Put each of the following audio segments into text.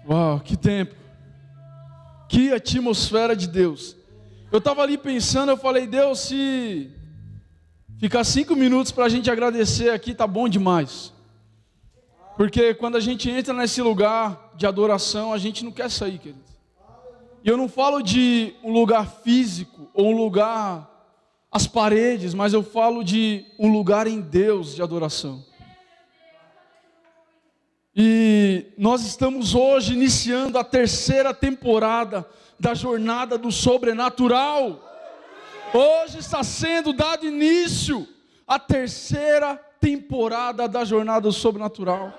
Uau, que tempo. Que atmosfera de Deus. Eu estava ali pensando, eu falei, Deus, se ficar 5 minutos para a gente agradecer aqui, tá bom demais. Porque quando a gente entra nesse lugar de adoração, a gente não quer sair, querido. E eu não falo de um lugar físico, ou um lugar, as paredes, mas eu falo de um lugar em Deus de adoração. E nós estamos hoje iniciando a 3ª temporada da jornada do sobrenatural. Hoje está sendo dado início à 3ª temporada da jornada do sobrenatural.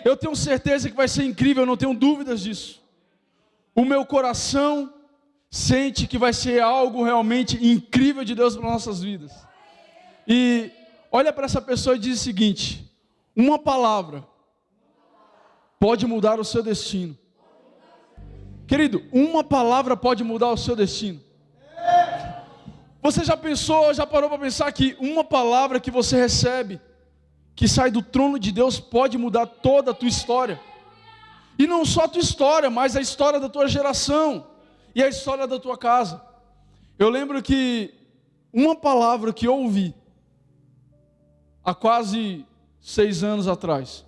Eu tenho certeza que vai ser incrível, eu não tenho dúvidas disso. O meu coração sente que vai ser algo realmente incrível de Deus para nossas vidas. E olha para essa pessoa e diz o seguinte: uma palavra pode mudar o seu destino. Querido, uma palavra pode mudar o seu destino. Você já pensou, já parou para pensar que uma palavra que você recebe, que sai do trono de Deus, pode mudar toda a tua história? E não só a tua história, mas a história da tua geração e a história da tua casa. Eu lembro que uma palavra que eu ouvi há quase 6 anos atrás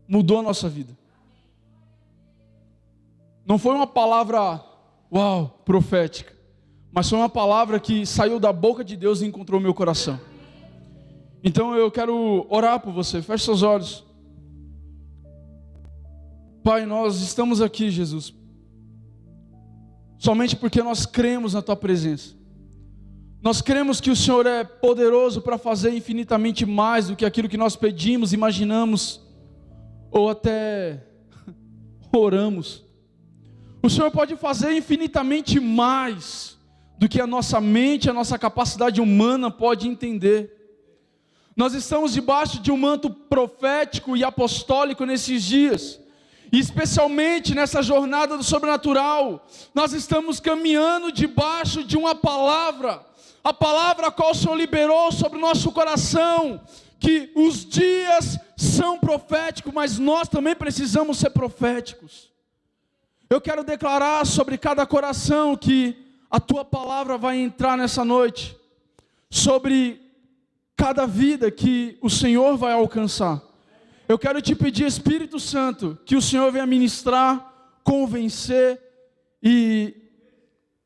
mudou a nossa vida. Não foi uma palavra, uau, profética, mas foi uma palavra que saiu da boca de Deus e encontrou meu coração. Então eu quero orar por você. Feche seus olhos. Pai, nós estamos aqui, Jesus, somente porque nós cremos na Tua presença. Nós cremos que o Senhor é poderoso para fazer infinitamente mais do que aquilo que nós pedimos, imaginamos ou até oramos. O Senhor pode fazer infinitamente mais do que a nossa mente, a nossa capacidade humana pode entender. Nós estamos debaixo de um manto profético e apostólico nesses dias. E especialmente nessa jornada do sobrenatural, nós estamos caminhando debaixo de uma palavra, a palavra a qual o Senhor liberou sobre o nosso coração, que os dias são proféticos, mas nós também precisamos ser proféticos. Eu quero declarar sobre cada coração que a Tua palavra vai entrar nessa noite, sobre cada vida que o Senhor vai alcançar. Eu quero te pedir, Espírito Santo, que o Senhor venha ministrar, convencer e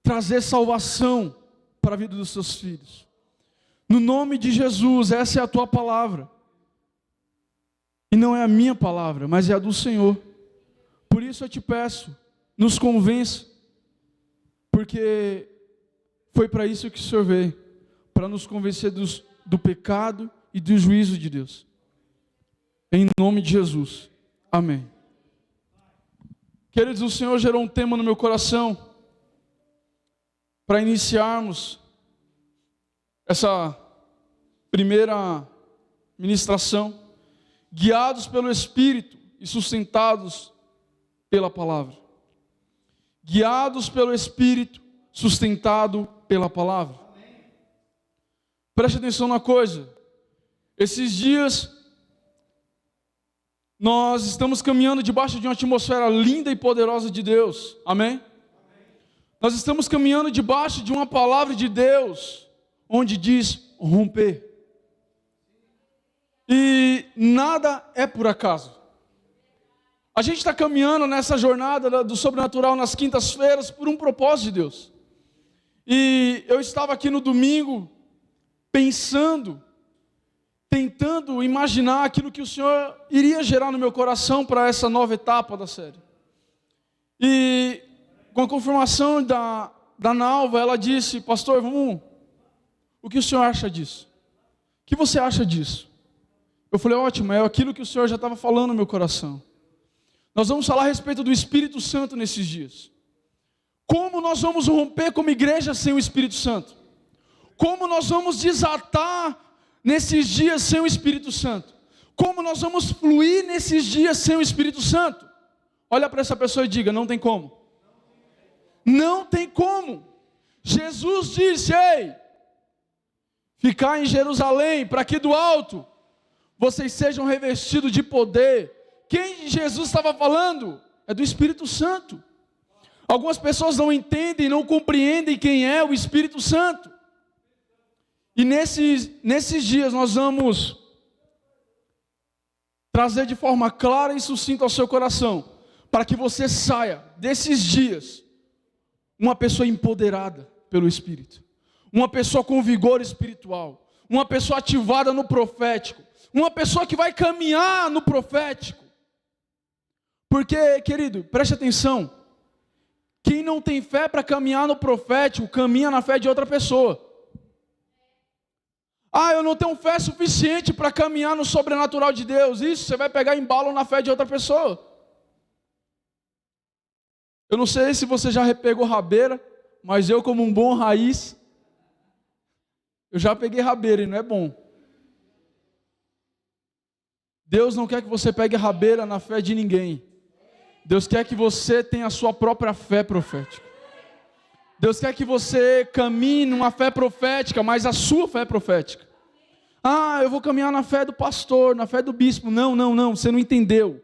trazer salvação para a vida dos seus filhos. No nome de Jesus, essa é a Tua palavra. E não é a minha palavra, mas é a do Senhor. Por isso eu te peço, nos convença, porque foi para isso que o Senhor veio, para nos convencer do pecado e do juízo de Deus. Em nome de Jesus. Amém. Queridos, o Senhor gerou um tema no meu coração para iniciarmos essa primeira ministração, guiados pelo Espírito e sustentados pela palavra. Guiados pelo Espírito, sustentado pela palavra. Preste atenção na coisa. Esses dias nós estamos caminhando debaixo de uma atmosfera linda e poderosa de Deus. Amém? Nós estamos caminhando debaixo de uma palavra de Deus, onde diz romper. E nada é por acaso. A gente está caminhando nessa jornada do sobrenatural nas quintas-feiras por um propósito de Deus. E eu estava aqui no domingo pensando, tentando imaginar aquilo que o Senhor iria gerar no meu coração para essa nova etapa da série. E com a confirmação da Nalva, ela disse: pastor, o que o senhor acha disso? O que você acha disso? Eu falei: ótimo, é aquilo que o Senhor já estava falando no meu coração. Nós vamos falar a respeito do Espírito Santo nesses dias. Como nós vamos romper como igreja sem o Espírito Santo? Como nós vamos desatar nesses dias sem o Espírito Santo? Como nós vamos fluir nesses dias sem o Espírito Santo? Olha para essa pessoa e diga: não tem como. Não tem como. Jesus disse: ei, ficar em Jerusalém, para que do alto vocês sejam revestidos de poder. Quem Jesus estava falando? É do Espírito Santo. Algumas pessoas não entendem, não compreendem quem é o Espírito Santo. E nesses dias nós vamos trazer de forma clara e sucinta ao seu coração, para que você saia desses dias uma pessoa empoderada pelo Espírito, uma pessoa com vigor espiritual, uma pessoa ativada no profético, uma pessoa que vai caminhar no profético. Porque, querido, preste atenção, quem não tem fé para caminhar no profético, caminha na fé de outra pessoa. Ah, eu não tenho fé suficiente para caminhar no sobrenatural de Deus. Isso, você vai pegar embalo na fé de outra pessoa. Eu não sei se você já pegou rabeira, mas eu, como um bom raiz, eu já peguei rabeira e não é bom. Deus não quer que você pegue rabeira na fé de ninguém. Deus quer que você tenha a sua própria fé profética. Deus quer que você caminhe numa fé profética, mas a sua fé profética. Ah, eu vou caminhar na fé do pastor, na fé do bispo. Não, você não entendeu.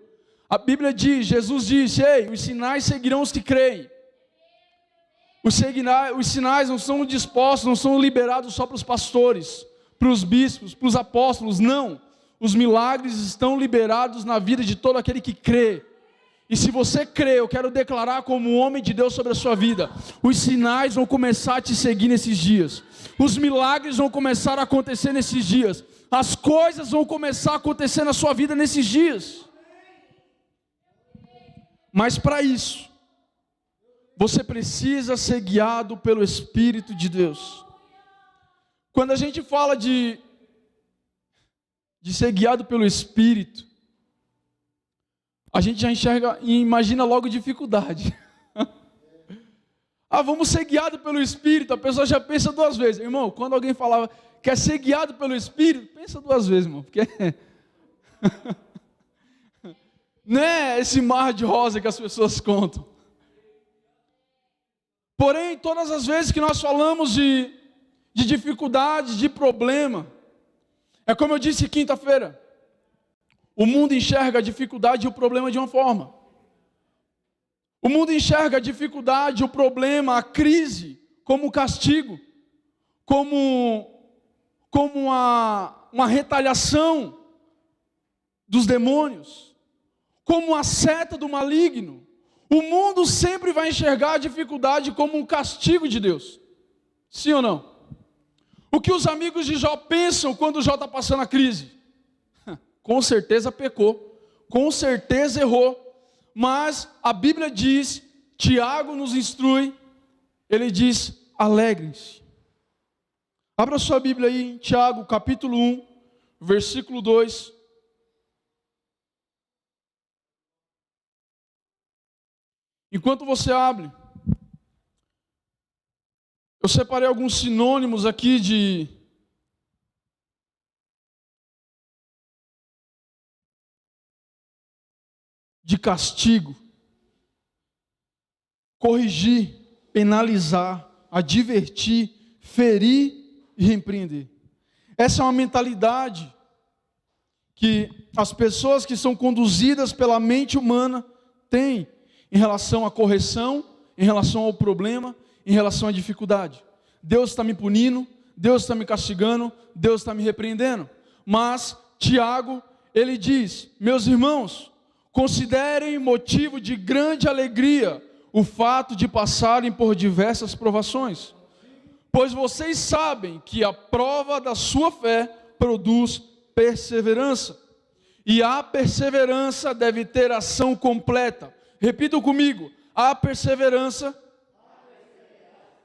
A Bíblia diz, Jesus disse, ei, os sinais seguirão os que creem. Os sinais não são dispostos, não são liberados só para os pastores, para os bispos, para os apóstolos, não. Os milagres estão liberados na vida de todo aquele que crê. E se você crê, eu quero declarar como um homem de Deus sobre a sua vida, os sinais vão começar a te seguir nesses dias. Os milagres vão começar a acontecer nesses dias. As coisas vão começar a acontecer na sua vida nesses dias. Mas para isso, você precisa ser guiado pelo Espírito de Deus. Quando a gente fala de ser guiado pelo Espírito, a gente já enxerga e imagina logo dificuldade. Ah, vamos ser guiados pelo Espírito. A pessoa já pensa duas vezes. Irmão, quando alguém falava quer ser guiado pelo Espírito, pensa duas vezes, irmão. Porque não é esse mar de rosa que as pessoas contam. Porém, todas as vezes que nós falamos de dificuldade, de problema, é como eu disse quinta-feira, o mundo enxerga a dificuldade e o problema de uma forma. O mundo enxerga a dificuldade, o problema, a crise como castigo, como uma retaliação dos demônios, como a seta do maligno. O mundo sempre vai enxergar a dificuldade como um castigo de Deus. Sim ou não? O que os amigos de Jó pensam quando Jó está passando a crise? Com certeza pecou, com certeza errou, mas a Bíblia diz, Tiago nos instrui, ele diz, alegrem-se. Abra sua Bíblia aí em Tiago, capítulo 1, versículo 2. Enquanto você abre, eu separei alguns sinônimos aqui de castigo, corrigir, penalizar, advertir, ferir e repreender. Essa é uma mentalidade que as pessoas que são conduzidas pela mente humana têm em relação à correção, em relação ao problema, em relação à dificuldade. Deus está me punindo, Deus está me castigando, Deus está me repreendendo. Mas Tiago, ele diz, meus irmãos, considerem motivo de grande alegria o fato de passarem por diversas provações, pois vocês sabem que a prova da sua fé produz perseverança, e a perseverança deve ter ação completa. Repitam comigo, a perseverança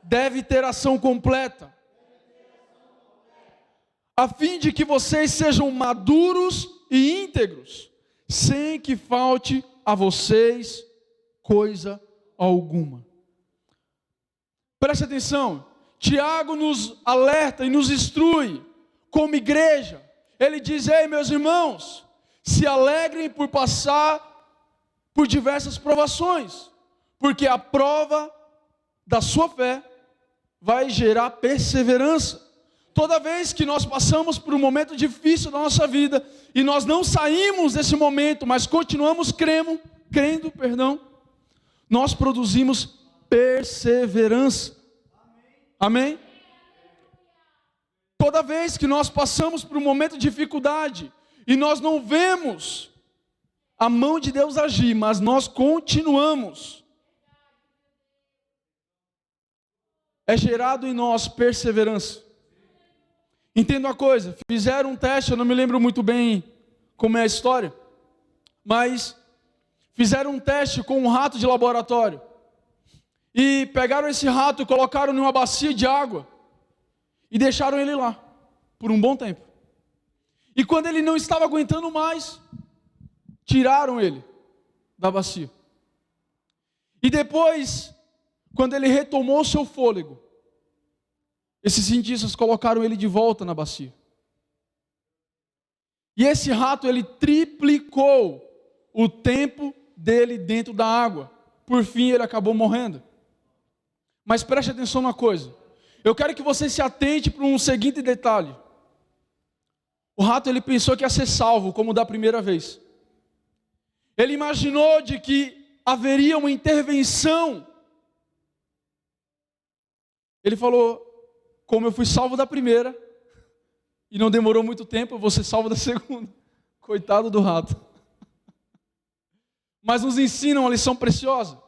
deve ter ação completa, a fim de que vocês sejam maduros e íntegros, sem que falte a vocês coisa alguma. Preste atenção, Tiago nos alerta e nos instrui como igreja. Ele diz, ei meus irmãos, se alegrem por passar por diversas provações, porque a prova da sua fé vai gerar perseverança. Toda vez que nós passamos por um momento difícil da nossa vida, e nós não saímos desse momento, mas continuamos crendo, nós produzimos perseverança. Amém? Toda vez que nós passamos por um momento de dificuldade, e nós não vemos a mão de Deus agir, mas nós continuamos, é gerado em nós perseverança. Entenda uma coisa, fizeram um teste, eu não me lembro muito bem como é a história, mas fizeram um teste com um rato de laboratório, e pegaram esse rato e colocaram em uma bacia de água, e deixaram ele lá, por um bom tempo. E quando ele não estava aguentando mais, tiraram ele da bacia. E depois, quando ele retomou seu fôlego, esses cientistas colocaram ele de volta na bacia. E esse rato, ele triplicou o tempo dele dentro da água. Por fim, ele acabou morrendo. Mas preste atenção numa coisa. Eu quero que você se atente para um seguinte detalhe. O rato, ele pensou que ia ser salvo, como da primeira vez. Ele imaginou de que haveria uma intervenção. Ele falou, como eu fui salvo da primeira, e não demorou muito tempo, eu vou ser salvo da segunda. Coitado do rato. Mas nos ensina uma lição preciosa.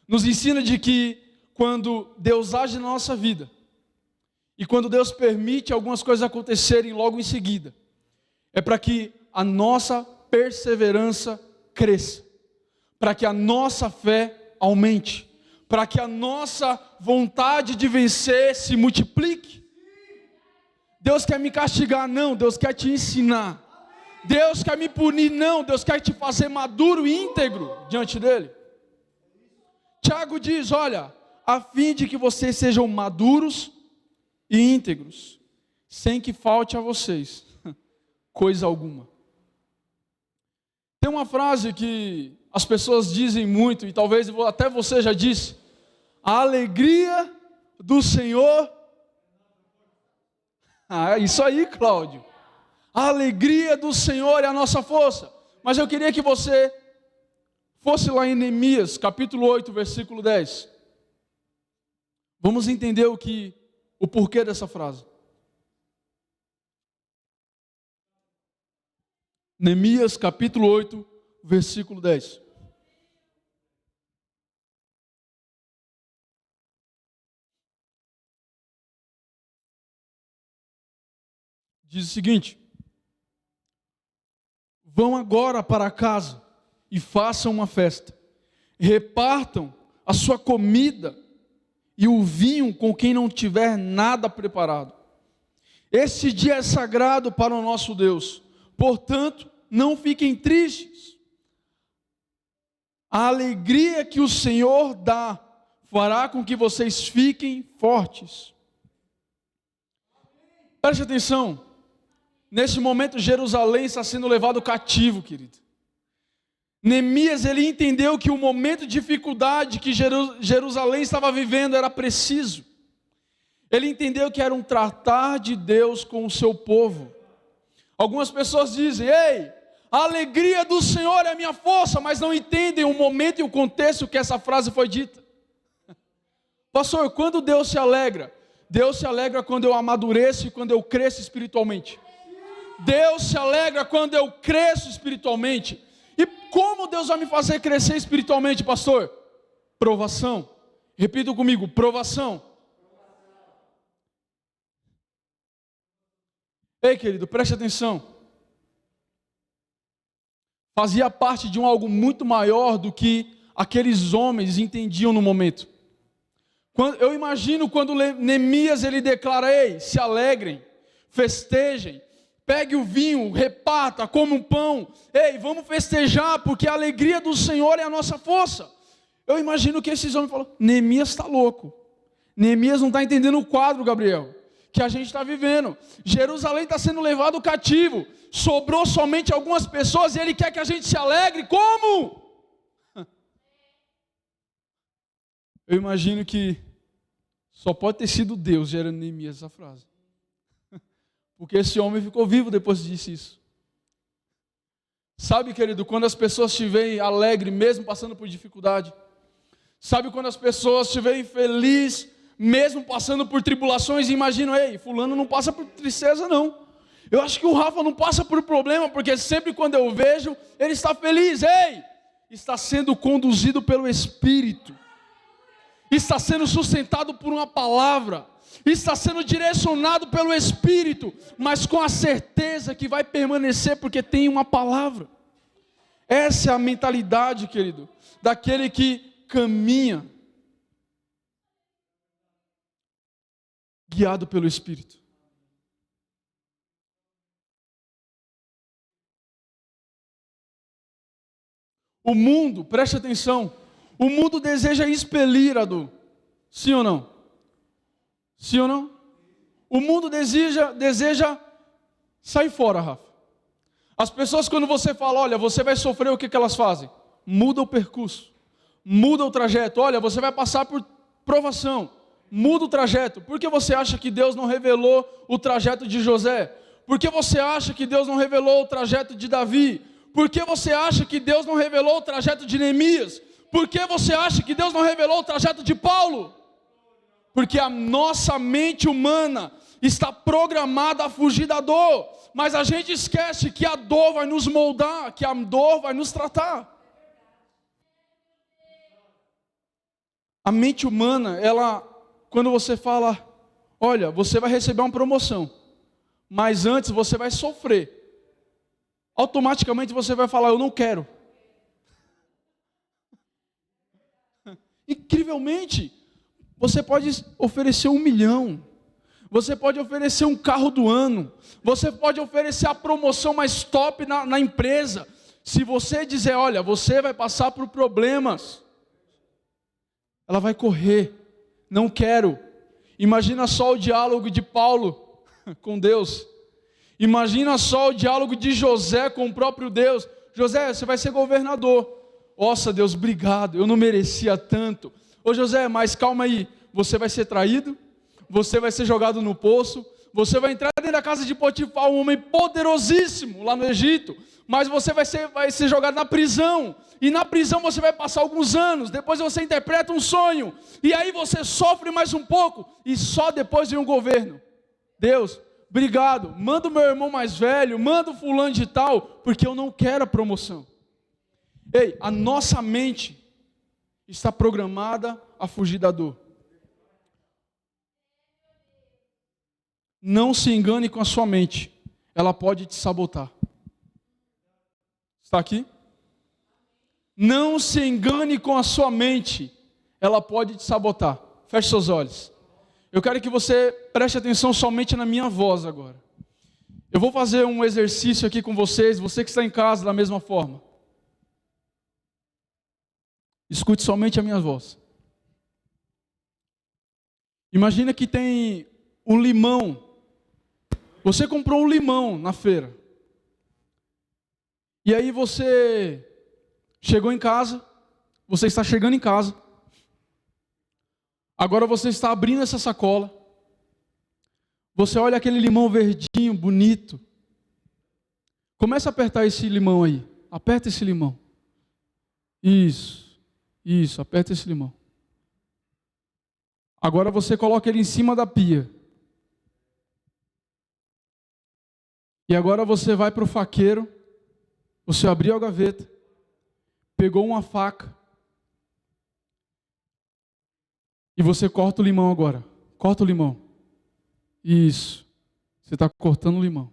Nos ensina de que quando Deus age na nossa vida, e quando Deus permite algumas coisas acontecerem logo em seguida, é para que a nossa perseverança cresça, para que a nossa fé aumente, para que a nossa vontade de vencer se multiplique. Deus quer me castigar? Não, Deus quer te ensinar. Deus quer me punir? Não, Deus quer te fazer maduro e íntegro diante dele. Tiago diz, olha, a fim de que vocês sejam maduros e íntegros, sem que falte a vocês coisa alguma. Tem uma frase que as pessoas dizem muito, e talvez até você já disse: a alegria do Senhor. Isso aí, Cláudio. A alegria do Senhor é a nossa força. Mas eu queria que você fosse lá em Neemias, capítulo 8, versículo 10. Vamos entender o porquê dessa frase. Neemias capítulo 8, versículo 10. Diz o seguinte: vão agora para casa e façam uma festa, repartam a sua comida e o vinho com quem não tiver nada preparado. Esse dia é sagrado para o nosso Deus, portanto, não fiquem tristes. A alegria que o Senhor dá fará com que vocês fiquem fortes. Preste atenção. Neste momento, Jerusalém está sendo levado cativo, querido. Neemias, ele entendeu que o momento de dificuldade que Jerusalém estava vivendo era preciso. Ele entendeu que era um tratar de Deus com o seu povo. Algumas pessoas dizem: ei, a alegria do Senhor é a minha força, mas não entendem o momento e o contexto que essa frase foi dita. Pastor, quando Deus se alegra? Deus se alegra quando eu amadureço e quando eu cresço espiritualmente. Deus se alegra quando eu cresço espiritualmente. E como Deus vai me fazer crescer espiritualmente, pastor? Provação. Repita comigo, provação. Ei, querido, preste atenção. Fazia parte de algo muito maior do que aqueles homens entendiam no momento. Eu imagino quando Neemias ele declara: ei, se alegrem, festejem, pegue o vinho, reparta, come um pão. Ei, vamos festejar, porque a alegria do Senhor é a nossa força. Eu imagino que esses homens falam: Neemias está louco. Neemias não está entendendo o quadro, Gabriel, que a gente está vivendo. Jerusalém está sendo levado cativo. Sobrou somente algumas pessoas e ele quer que a gente se alegre. Como? Eu imagino que só pode ter sido Deus gerando Neemias essa frase. Porque esse homem ficou vivo depois que disse isso. Sabe, querido, quando as pessoas te veem alegre, mesmo passando por dificuldade. Sabe quando as pessoas te veem feliz, mesmo passando por tribulações, e imaginam, ei, fulano não passa por tristeza não. Eu acho que o Rafa não passa por problema, porque sempre quando eu vejo, ele está feliz. Ei, está sendo conduzido pelo Espírito. Está sendo sustentado por uma palavra. Está sendo direcionado pelo Espírito, mas com a certeza que vai permanecer, porque tem uma palavra. Essa é a mentalidade, querido, daquele que caminha guiado pelo Espírito. O mundo, preste atenção, o mundo deseja expelir a dor. Sim ou não? Sim ou não? O mundo deseja sair fora, Rafa. As pessoas, quando você fala, olha, você vai sofrer, o que elas fazem? Muda o percurso, muda o trajeto. Olha, você vai passar por provação, muda o trajeto. Por que você acha que Deus não revelou o trajeto de José? Por que você acha que Deus não revelou o trajeto de Davi? Por que você acha que Deus não revelou o trajeto de Neemias? Por que você acha que Deus não revelou o trajeto de Paulo? Porque a nossa mente humana está programada a fugir da dor, mas a gente esquece que a dor vai nos moldar, que a dor vai nos tratar. A mente humana, ela, quando você fala, olha, você vai receber uma promoção, mas antes você vai sofrer, automaticamente você vai falar, eu não quero. Incrivelmente, você pode oferecer 1 milhão, você pode oferecer um carro do ano, você pode oferecer a promoção mais top na empresa. Se você dizer, olha, você vai passar por problemas, ela vai correr, não quero. Imagina só o diálogo de Paulo com Deus, imagina só o diálogo de José com o próprio Deus. José, você vai ser governador. Nossa Deus, obrigado, eu não merecia tanto. Ô José, mas calma aí, você vai ser traído, você vai ser jogado no poço, você vai entrar dentro da casa de Potifar, um homem poderosíssimo lá no Egito, mas você vai ser jogado na prisão, e na prisão você vai passar alguns anos, depois você interpreta um sonho, e aí você sofre mais um pouco, e só depois vem um governo. Deus, obrigado, manda o meu irmão mais velho, manda o fulano de tal, porque eu não quero a promoção. Ei, a nossa mente está programada a fugir da dor. Não se engane com a sua mente, ela pode te sabotar. Está aqui? Não se engane com a sua mente, ela pode te sabotar. Feche seus olhos. Eu quero que você preste atenção somente na minha voz agora. Eu vou fazer um exercício aqui com vocês, você que está em casa da mesma forma. Escute somente a minha voz. Imagina que tem um limão. Você comprou um limão na feira. E aí você chegou em casa. Você está chegando em casa. Agora você está abrindo essa sacola. Você olha aquele limão verdinho, bonito. Começa a apertar esse limão aí. Aperta esse limão. Isso, aperta esse limão. Agora você coloca ele em cima da pia. E agora você vai para o faqueiro. Você abriu a gaveta. Pegou uma faca. E você corta o limão agora. Corta o limão. Isso. Você está cortando o limão.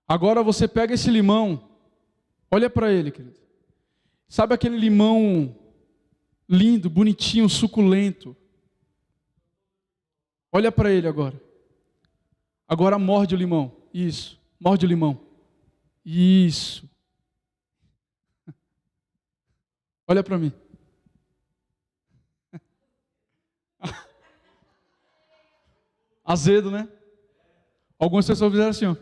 Agora você pega esse limão. Olha para ele, querido. Sabe aquele limão lindo, bonitinho, suculento? Olha para ele agora. Agora morde o limão. Isso. Morde o limão. Isso. Olha para mim. Azedo, né? Algumas pessoas fizeram assim, ó.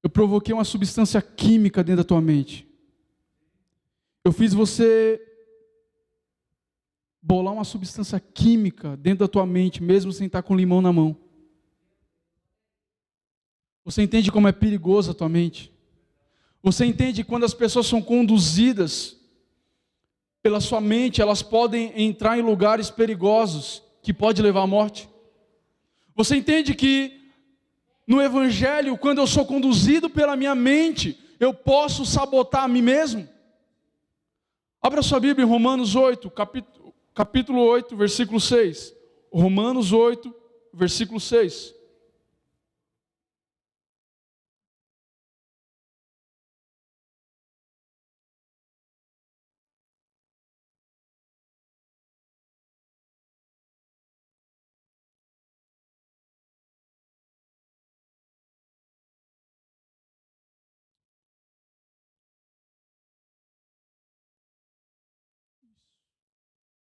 Eu provoquei uma substância química dentro da tua mente. Eu fiz você bolar uma substância química dentro da tua mente, mesmo sem estar com limão na mão. Você entende como é perigosa a tua mente? Você entende quando as pessoas são conduzidas pela sua mente, elas podem entrar em lugares perigosos que pode levar à morte? Você entende que no Evangelho, quando eu sou conduzido pela minha mente, eu posso sabotar a mim mesmo? Abra sua Bíblia em Romanos 8, capítulo 8, versículo 6. Romanos 8, versículo 6.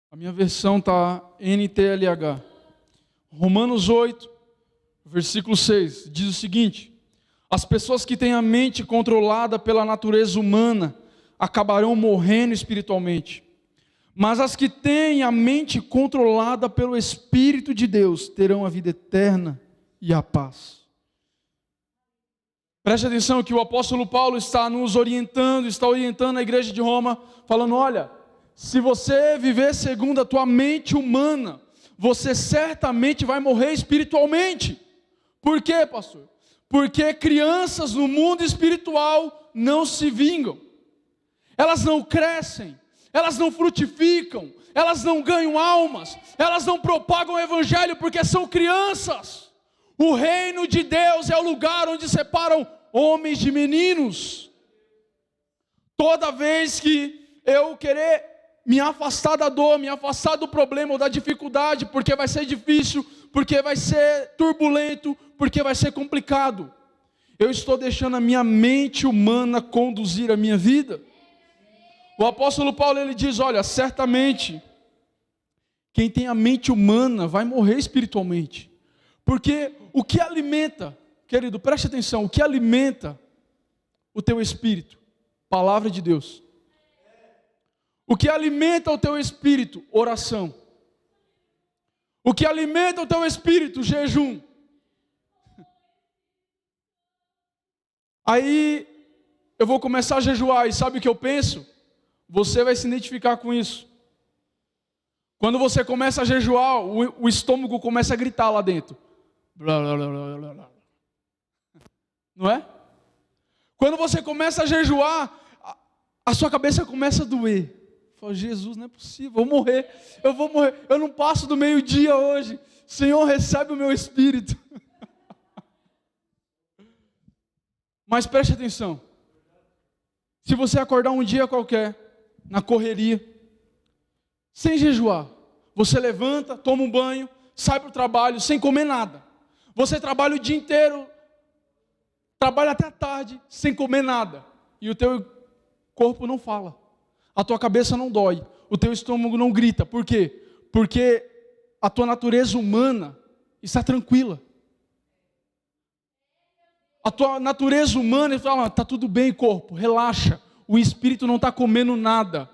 A minha versão está NTLH. Romanos 8, versículo 6, diz o seguinte: as pessoas que têm a mente controlada pela natureza humana acabarão morrendo espiritualmente. Mas as que têm a mente controlada pelo Espírito de Deus terão a vida eterna e a paz. Preste atenção que o apóstolo Paulo está nos orientando, está orientando a igreja de Roma, falando: olha, se você viver segundo a tua mente humana, você certamente vai morrer espiritualmente. Por quê, pastor? Porque crianças no mundo espiritual não se vingam. Elas não crescem, elas não frutificam, elas não ganham almas, elas não propagam o evangelho porque são crianças. O reino de Deus é o lugar onde separam homens de meninos. Toda vez que eu querer me afastar da dor, me afastar do problema ou da dificuldade, porque vai ser difícil, porque vai ser turbulento, porque vai ser complicado, eu estou deixando a minha mente humana conduzir a minha vida. O apóstolo Paulo, ele diz: olha, certamente quem tem a mente humana vai morrer espiritualmente, porque o que alimenta, querido, preste atenção, o que alimenta o teu espírito? Palavra de Deus. O que alimenta o teu espírito? Oração. O que alimenta o teu espírito? Jejum. Aí eu vou começar a jejuar e sabe o que eu penso? Você vai se identificar com isso. Quando você começa a jejuar, o estômago começa a gritar lá dentro. Blá, blá, blá, blá, blá. Não é? Quando você começa a jejuar, a sua cabeça começa a doer. Fala: Jesus, não é possível, eu vou morrer, eu não passo do meio-dia hoje. Senhor, recebe o meu espírito. Mas preste atenção. Se você acordar um dia qualquer, na correria, sem jejuar, você levanta, toma um banho, sai para o trabalho sem comer nada. Você trabalha o dia inteiro, trabalha até a tarde sem comer nada. E o teu corpo não fala. A tua cabeça não dói, o teu estômago não grita. Por quê? Porque a tua natureza humana está tranquila. A tua natureza humana fala: está tudo bem, corpo, relaxa. O espírito não está comendo nada.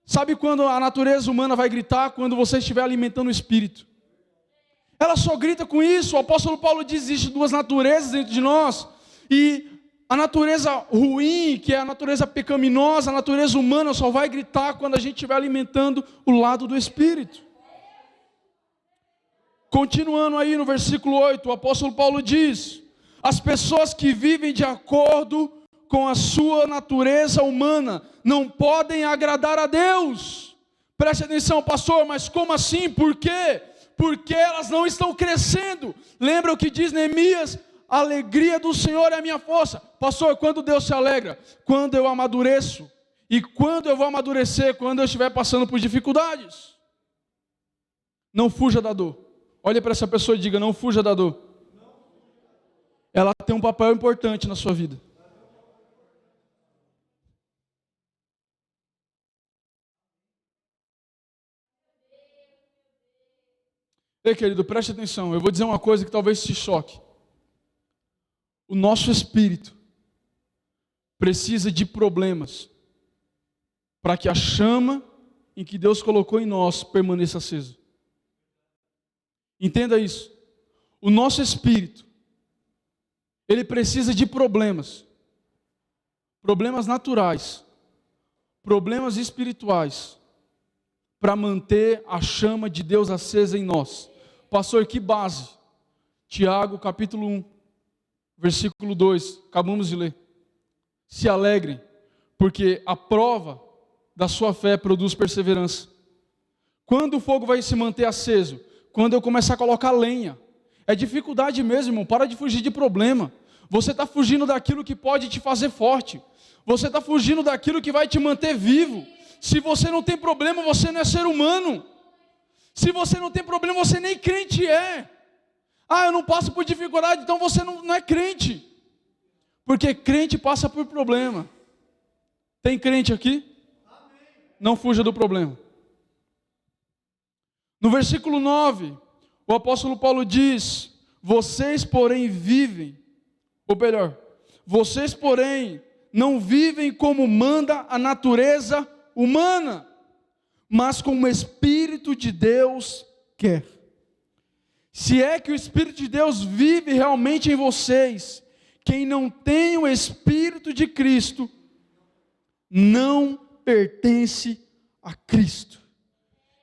Sabe quando a natureza humana vai gritar? Quando você estiver alimentando o espírito. Ela só grita com isso. O apóstolo Paulo diz: existem duas naturezas dentro de nós. E a natureza ruim, que é a natureza pecaminosa, a natureza humana, só vai gritar quando a gente estiver alimentando o lado do Espírito. Continuando aí no versículo 8, o apóstolo Paulo diz: as pessoas que vivem de acordo com a sua natureza humana não podem agradar a Deus. Preste atenção, pastor, mas como assim? Por quê? Porque elas não estão crescendo. Lembra o que diz Neemias? A alegria do Senhor é a minha força. Pastor, quando Deus se alegra? Quando eu amadureço. E quando eu vou amadurecer? Quando eu estiver passando por dificuldades. Não fuja da dor. Olhe para essa pessoa e diga: não fuja da dor. Ela tem um papel importante na sua vida. Ei, querido, preste atenção. Eu vou dizer uma coisa que talvez te choque. O nosso espírito precisa de problemas para que a chama em que Deus colocou em nós permaneça aceso. Entenda isso. O nosso espírito, ele precisa de problemas naturais, problemas espirituais, para manter a chama de Deus acesa em nós. Pastor, que base? Tiago, capítulo 1, versículo 2, acabamos de ler. Se alegrem, porque a prova da sua fé produz perseverança. Quando o fogo vai se manter aceso? Quando eu começar a colocar lenha. É dificuldade mesmo, irmão, para de fugir de problema. Você está fugindo daquilo que pode te fazer forte. Você está fugindo daquilo que vai te manter vivo. Se você não tem problema, você não é ser humano. Se você não tem problema, você nem crente é. Ah, eu não passo por dificuldade, então você não é crente. Porque crente passa por problema. Tem crente aqui? Não fuja do problema. No versículo 9, o apóstolo Paulo diz: vocês porém vivem, ou melhor, vocês porém não vivem como manda a natureza humana, mas como o Espírito de Deus quer. Se é que o Espírito de Deus vive realmente em vocês, quem não tem o Espírito de Cristo, não pertence a Cristo.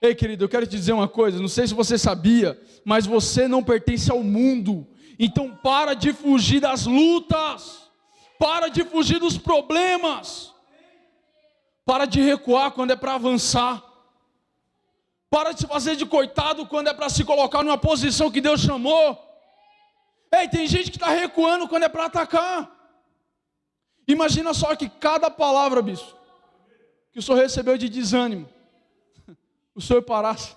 Ei, querido, eu quero te dizer uma coisa, não sei se você sabia, mas você não pertence ao mundo. Então para de fugir das lutas, para de fugir dos problemas, para de recuar quando é para avançar, para de se fazer de coitado quando é para se colocar numa posição que Deus chamou. Ei, tem gente que está recuando quando é para atacar. Imagina só que cada palavra, bispo, que o senhor recebeu de desânimo, o senhor parasse.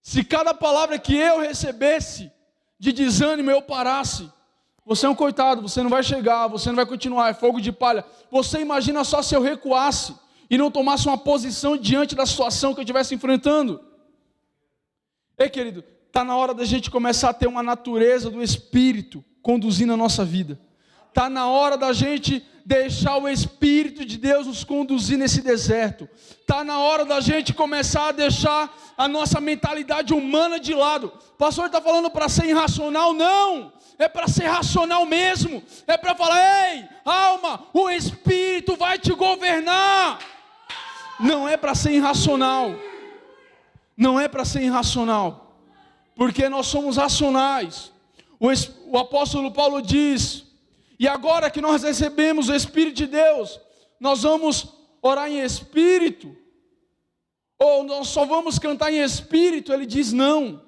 Se cada palavra que eu recebesse de desânimo eu parasse, você é um coitado, você não vai chegar, você não vai continuar, é fogo de palha. Você imagina só se eu recuasse e não tomasse uma posição diante da situação que eu estivesse enfrentando. Ei, querido, está na hora da gente começar a ter uma natureza do Espírito conduzindo a nossa vida. Está na hora da gente deixar o Espírito de Deus nos conduzir nesse deserto. Está na hora da gente começar a deixar a nossa mentalidade humana de lado. O pastor está falando para ser irracional? Não, é para ser racional mesmo. É para falar: ei, alma, o Espírito vai te governar. Não é para ser irracional. Não é para ser irracional, porque nós somos racionais. O apóstolo Paulo diz: e agora que nós recebemos o Espírito de Deus, nós vamos orar em espírito? Ou nós só vamos cantar em espírito? Ele diz: não,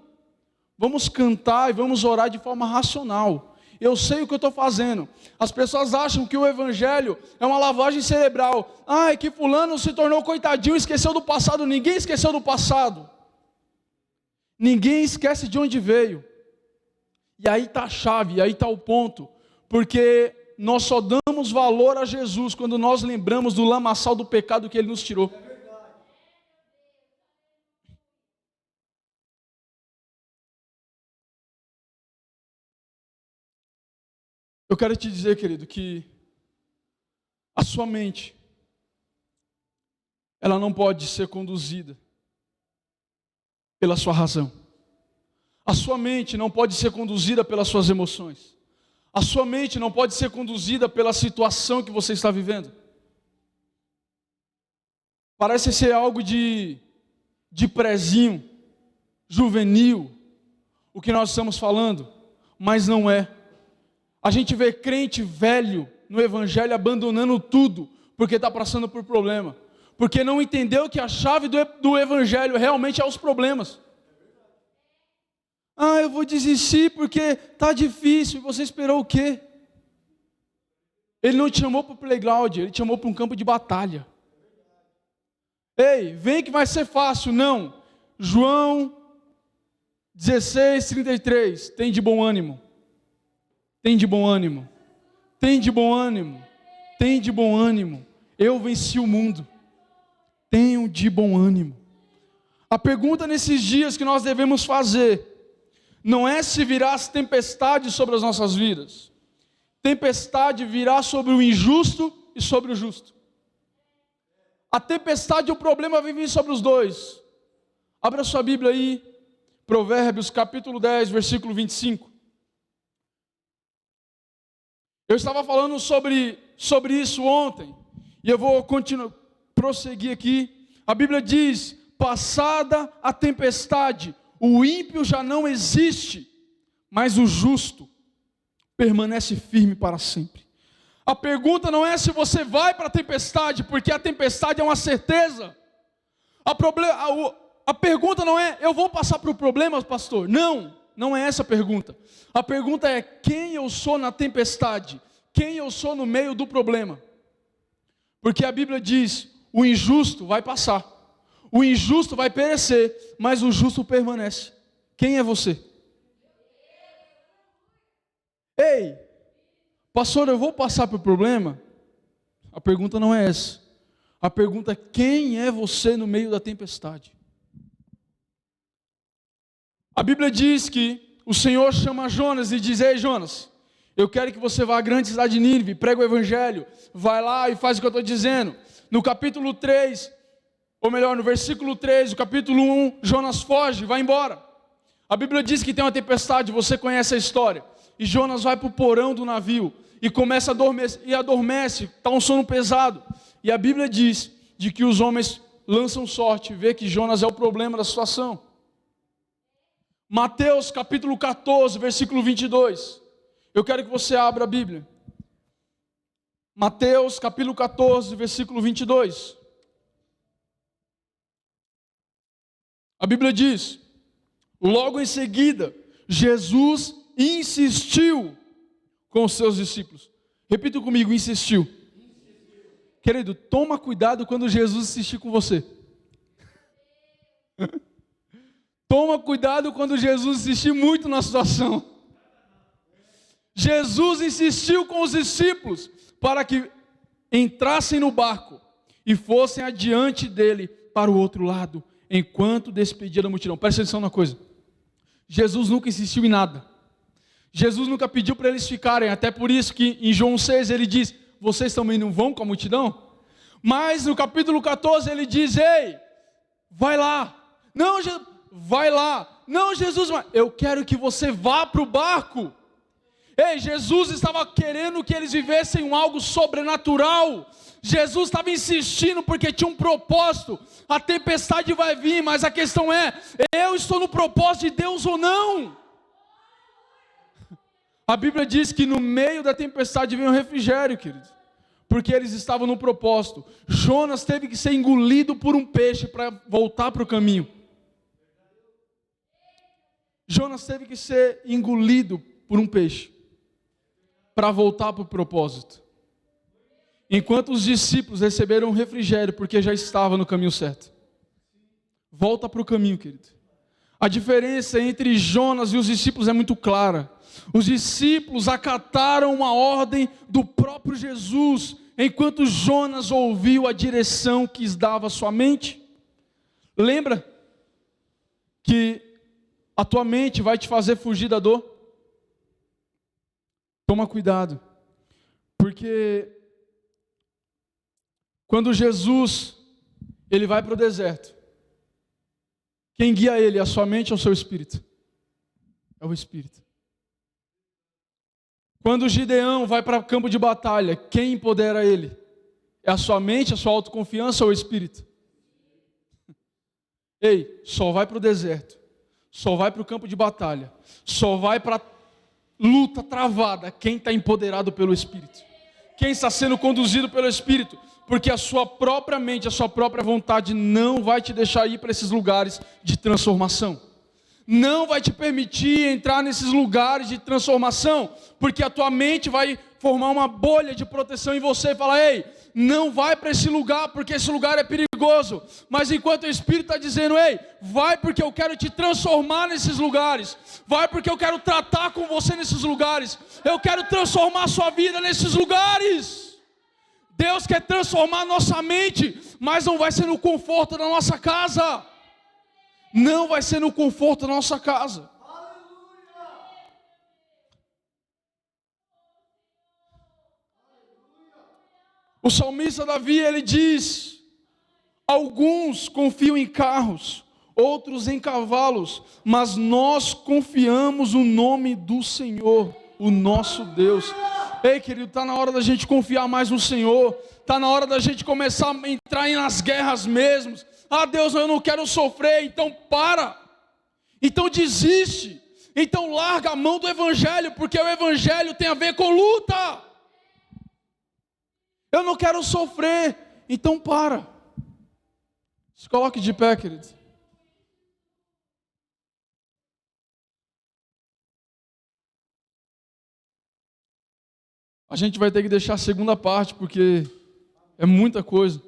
vamos cantar e vamos orar de forma racional. Eu sei o que eu estou fazendo. As pessoas acham que o Evangelho é uma lavagem cerebral. Ah, é que fulano se tornou coitadinho, esqueceu do passado. Ninguém esqueceu do passado. Ninguém esquece de onde veio. E aí está a chave, e aí está o ponto. Porque nós só damos valor a Jesus quando nós lembramos do lamaçal do pecado que Ele nos tirou. Eu quero te dizer, querido, que a sua mente, ela não pode ser conduzida pela sua razão. A sua mente não pode ser conduzida pelas suas emoções. A sua mente não pode ser conduzida pela situação que você está vivendo. Parece ser algo de prezinho, juvenil, o que nós estamos falando, mas não é. A gente vê crente velho no Evangelho abandonando tudo, porque está passando por problema. Porque não entendeu que a chave do Evangelho realmente é os problemas. Ah, eu vou desistir porque está difícil. E você esperou o quê? Ele não te chamou para o playground, Ele te chamou para um campo de batalha. Ei, vem que vai ser fácil. Não. João 16:33. Tem de bom ânimo. Tem de bom ânimo. Tem de bom ânimo. Tem de bom ânimo. Eu venci o mundo. Tenham de bom ânimo. A pergunta nesses dias que nós devemos fazer não é se virá as tempestades sobre as nossas vidas. Tempestade virá sobre o injusto e sobre o justo. A tempestade e o problema vêm vir sobre os dois. Abra sua Bíblia aí, Provérbios capítulo 10, versículo 25. Eu estava falando sobre isso ontem, e eu vou prosseguir aqui. A Bíblia diz: passada a tempestade, o ímpio já não existe, mas o justo permanece firme para sempre. A pergunta não é se você vai para a tempestade, porque a tempestade é uma certeza. A pergunta não é: eu vou passar por problemas, pastor? Não é essa a pergunta. A pergunta é: quem eu sou na tempestade? Quem eu sou no meio do problema? Porque a Bíblia diz: o injusto vai passar, o injusto vai perecer, mas o justo permanece. Quem é você? Ei, pastor, eu vou passar por problema? A pergunta não é essa. A pergunta é: quem é você no meio da tempestade? A Bíblia diz que o Senhor chama Jonas e diz: ei, Jonas, eu quero que você vá à grande cidade de Nínive, prega o evangelho, vai lá e faz o que eu estou dizendo. No capítulo 3, ou melhor, no versículo 3, do capítulo 1, Jonas foge, vai embora. A Bíblia diz que tem uma tempestade, você conhece a história. E Jonas vai para o porão do navio e começa a adormece, está um sono pesado. E a Bíblia diz de que os homens lançam sorte, vê que Jonas é o problema da situação. Mateus capítulo 14, versículo 22. Eu quero que você abra a Bíblia. Mateus capítulo 14, versículo 22. A Bíblia diz: logo em seguida, Jesus insistiu com os seus discípulos. Repita comigo: insistiu. Querido, toma cuidado quando Jesus insistir com você. Toma cuidado quando Jesus insistir muito na situação. Jesus insistiu com os discípulos para que entrassem no barco e fossem adiante dele para o outro lado, enquanto despedia da multidão. Presta atenção numa coisa: Jesus nunca insistiu em nada. Jesus nunca pediu para eles ficarem, até por isso que em João 6 ele diz: vocês também não vão com a multidão? Mas no capítulo 14 ele diz: ei, vai lá. Não, vai lá. Não, Jesus, eu quero que você vá para o barco. Ei, Jesus estava querendo que eles vivessem algo sobrenatural. Jesus estava insistindo porque tinha um propósito. A tempestade vai vir, mas a questão é: eu estou no propósito de Deus ou não? A Bíblia diz que no meio da tempestade veio um refrigério, queridos, porque eles estavam no propósito. Jonas teve que ser engolido por um peixe para voltar para o caminho. Jonas teve que ser engolido por um peixe para voltar para o propósito. Enquanto os discípulos receberam refrigério porque já estavam no caminho certo. Volta para o caminho, querido. A diferença entre Jonas e os discípulos é muito clara. Os discípulos acataram uma ordem do próprio Jesus, enquanto Jonas ouviu a direção que dava a sua mente. Lembra que a tua mente vai te fazer fugir da dor? Toma cuidado, porque quando Jesus ele vai para o deserto, quem guia ele é a sua mente ou o seu espírito? É o espírito. Quando Gideão vai para o campo de batalha, quem empodera ele? É a sua mente, a sua autoconfiança ou o espírito? Ei, só vai para o deserto, só vai para o campo de batalha, só vai para luta travada quem está empoderado pelo Espírito, quem está sendo conduzido pelo Espírito, porque a sua própria mente, a sua própria vontade não vai te deixar ir para esses lugares de transformação, não vai te permitir entrar nesses lugares de transformação, porque a tua mente vai formar uma bolha de proteção em você e falar: ei, não vai para esse lugar, porque esse lugar é perigoso. Mas enquanto o Espírito está dizendo: ei, vai porque eu quero te transformar nesses lugares, vai porque eu quero tratar com você nesses lugares, eu quero transformar a sua vida nesses lugares. Deus quer transformar a nossa mente, mas não vai ser no conforto da nossa casa. Não vai ser no conforto da nossa casa. O salmista Davi, ele diz: Alguns confiam em carros, outros em cavalos, mas nós confiamos no nome do Senhor, o nosso Deus. Ei, querido, está na hora da gente confiar mais no Senhor. Está na hora da gente começar a entrar nas guerras mesmo. Ah, Deus, eu não quero sofrer, então para. Então desiste. Então larga a mão do Evangelho, porque o Evangelho tem a ver com luta. Eu não quero sofrer, então para. Se coloque de pé, querido. A gente vai ter que deixar a segunda parte, porque é muita coisa.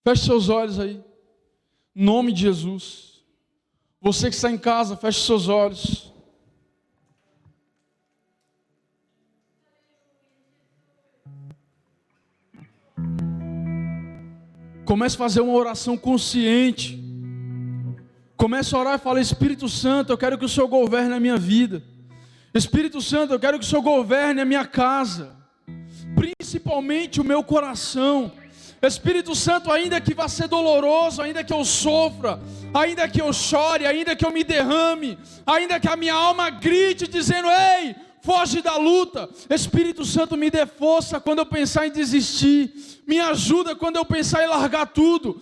Feche seus olhos aí. Em nome de Jesus. Você que está em casa, feche seus olhos. Comece a fazer uma oração consciente. Comece a orar e fala: Espírito Santo, eu quero que o Senhor governe a minha vida. Espírito Santo, eu quero que o Senhor governe a minha casa, principalmente o meu coração. Espírito Santo, ainda que vá ser doloroso, ainda que eu sofra, ainda que eu chore, ainda que eu me derrame, ainda que a minha alma grite dizendo: ei, foge da luta. Espírito Santo, me dê força quando eu pensar em desistir, me ajuda quando eu pensar em largar tudo.